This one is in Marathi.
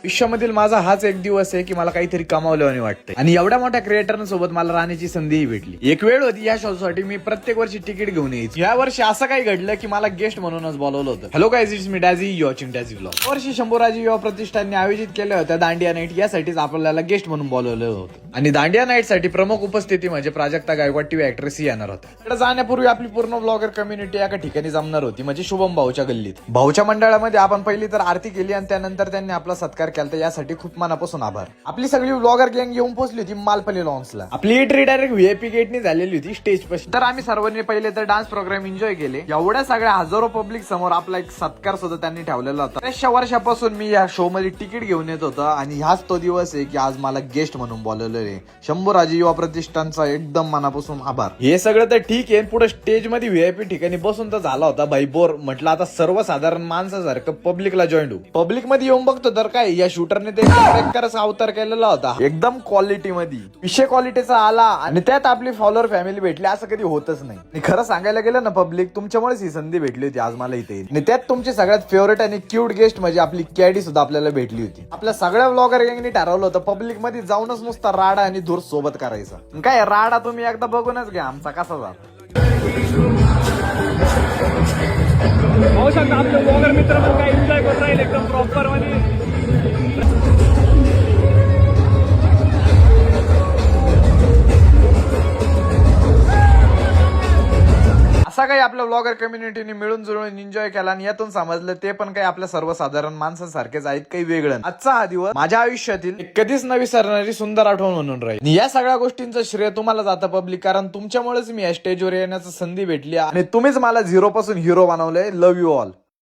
आयुष्यामधील माझा हाच एक दिवस आहे की मला काहीतरी कमावल्याने वाटतंय आणि एवढ्या मोठ्या क्रिएटरसोबत मला राहण्याची संधीही भेटली. एक वेळ होती या शो साठी मी प्रत्येक वर्षी तिकीट घेऊन यायची. या वर्षी असं काही घडलं की मला गेस्ट म्हणूनच बोलवलं होतं. Hello guys, it's me Daisy, you watching Daisy vlog. वर्षी शंभूराजी युवा प्रतिष्ठानने आयोजित केल्या होत्या दांडिया नाईट, यासाठीच आपल्याला गेस्ट म्हणून बोलवलं होतं. आणि दांडिया नाईट साठी प्रमुख उपस्थिती म्हणजे प्राजक्ता गायकवाड टीव्ही ऍक्ट्रेस येणार होत्या. तिकडे जाण्यापूर्वी आपली पूर्ण ब्लॉगर कम्युनिटी एका ठिकाणी जमणार होती, म्हणजे शुभम भाऊच्या गल्लीत. भाऊच्या मंडळामध्ये आपण पहिली तर आरती केली आणि त्यानंतर त्यांनी आपला सत्कार केला, यासाठी खूप मनापासून आभार. आपली सगळी ब्लॉगर गँग येऊन पोहोचली होती मालपल्ली लॉन्सला. आपली एंट्री डायरेक्ट व्हीआयपी गेटनी झालेली होती स्टेज पाशी. तर आम्ही सर्वांनी पहिले तर डान्स प्रोग्राम एन्जॉय केले. एवढ्या सगळ्या हजारो पब्लिक समोर आपला एक सत्कार सुद्धा त्यांनी ठेवलेला होता. बऱ्याचशा वर्षापासून मी या शो मध्ये तिकीट घेऊन येत होतो आणि ह्याच तो दिवस आहे की आज मला गेस्ट म्हणून बोलवलेले शंभूराजी युवा प्रतिष्ठानचा एकदम मनापासून आभार. हे सगळं तर ठीक आहे, पुढे स्टेज मध्ये व्हीआयपी ठिकाणी बसून तर झाला होता भाई बोर. म्हटलं आता सर्वसाधारण माणसासारखं पब्लिकला जॉईन होऊ. पब्लिक मध्ये येऊन बघतो तर काय या शूटरने ते अवतार केलेला होता एकदम क्वालिटी मध्ये. विषय क्वालिटीचा आला आणि त्यात आपली फॉलोअर फॅमिली भेटली, असं कधी होतच नाही. आणि खरं सांगायला गेलं ना पब्लिक, तुमच्यामुळेच ही संधी भेटली होती आज मला इथे. आणि त्यात तुमची सगळ्यात फेवरेट आणि क्यूट गेस्ट म्हणजे आपली कॅडी सुद्धा आपल्याला भेटली होती. आपल्या सगळ्या व्लॉगर गँगनी ठरवलं होतं पब्लिक मध्ये जाऊनच नुसता राडा आणि धूर सोबत करायचा. काय राडा तुम्ही एकदा बघूनच घ्या आमचा कसा जातो. पाहू शकता आपले ब्लॉगर मित्र पण काय एन्जॉय करत राहील एकदम प्रॉपर मध्ये. असा काही आपल्या ब्लॉगर कम्युनिटीने मिळून जुळून एन्जॉय केला आणि यातून समजलं ते पण काही आपल्या सर्वसाधारण माणसासारखेच आहेत, काही वेगळं. आजचा हा दिवस माझ्या आयुष्यातील कधीच न विसरणारी सुंदर आठवण म्हणून राहील. या सगळ्या गोष्टींचं श्रेय तुम्हाला जातं पब्लिक, कारण तुमच्यामुळेच मी या स्टेजवर येण्याची संधी भेटली आणि तुम्हीच मला झिरो पासून हिरो बनवलंय. Love you all.